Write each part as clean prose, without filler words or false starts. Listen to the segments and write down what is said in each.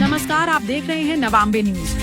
नमस्कार, आप देख रहे हैं नवांबे न्यूज।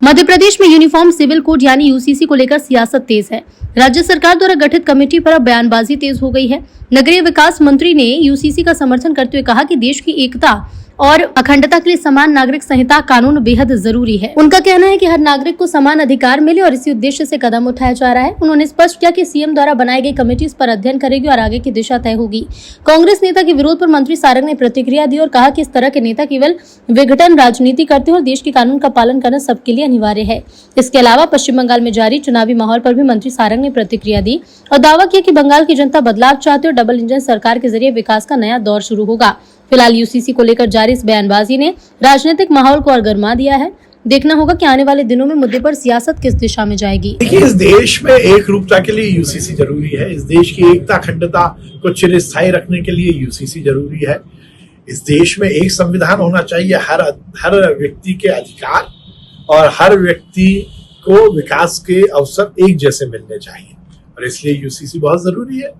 मध्य प्रदेश में यूनिफॉर्म सिविल कोड यानी यूसीसी को लेकर सियासत तेज है। राज्य सरकार द्वारा गठित कमेटी पर अब बयानबाजी तेज हो गई है। नगरीय विकास मंत्री ने यूसीसी का समर्थन करते हुए कहा कि देश की एकता और अखंडता के लिए समान नागरिक संहिता कानून बेहद जरूरी है। उनका कहना है कि हर नागरिक को समान अधिकार मिले और इसी उद्देश्य से कदम उठाया जा रहा है। उन्होंने स्पष्ट किया कि सीएम द्वारा बनाई गई कमेटी इस पर अध्ययन करेगी और आगे की दिशा तय होगी। कांग्रेस नेता के विरोध पर मंत्री सारंग ने प्रतिक्रिया दी और कहा कि इस तरह के नेता केवल विघटन राजनीति करते हैं और देश के कानून का पालन करना सबके लिए अनिवार्य है। इसके अलावा पश्चिम बंगाल में जारी चुनावी माहौल पर भी मंत्री सारंग ने प्रतिक्रिया दी और दावा किया कि बंगाल की जनता बदलाव चाहती है और डबल इंजन सरकार के जरिए विकास का नया दौर शुरू होगा। फिलहाल यूसीसी को लेकर जारी इस बयानबाजी ने राजनीतिक माहौल को और गरमा दिया है। देखना होगा कि आने वाले दिनों में मुद्दे पर सियासत किस दिशा में जाएगी। देखिए, इस देश में एक रूपता के लिए यूसीसी जरूरी है। इस देश की एकता अखंडता को चिरस्थायी रखने के लिए यूसीसी जरूरी है। इस देश में एक संविधान होना चाहिए। हर व्यक्ति के अधिकार और हर व्यक्ति को विकास के अवसर एक जैसे मिलने चाहिए और इसलिए यूसीसी बहुत जरूरी है।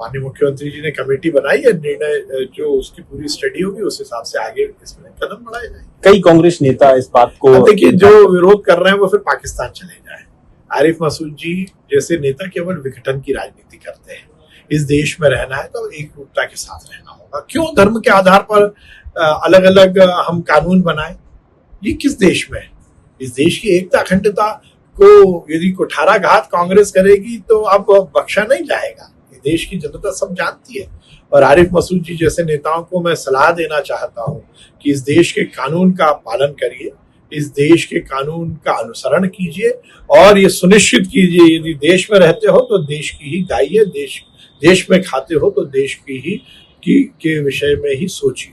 माननीय मुख्यमंत्री जी ने कमेटी बनाई है, निर्णय जो उसकी पूरी स्टडी होगी उस हिसाब से आगे इसमें कदम बढ़ाए जाएंगे। कई कांग्रेस नेता इस बात को देखिए, जो विरोध कर रहे हैं वो फिर पाकिस्तान चले जाए। आरिफ मसूद जी जैसे नेता केवल विघटन की राजनीति करते हैं। इस देश में रहना है तो एक रूपता के साथ रहना होगा। क्यों धर्म के आधार पर अलग अलग हम कानून बनाए? ये किस देश में है? इस देश की एकता अखंडता को यदि कुठाराघात कांग्रेस करेगी तो अब बख्शा नहीं जाएगा। देश की जनता सब जानती है और आरिफ मसूद जी जैसे नेताओं को मैं सलाह देना चाहता हूं कि इस देश के कानून का पालन करिए, इस देश के कानून का अनुसरण कीजिए और ये सुनिश्चित कीजिए यदि देश में रहते हो तो देश की ही गाइए, देश में खाते हो तो देश की ही के विषय में ही सोचिए।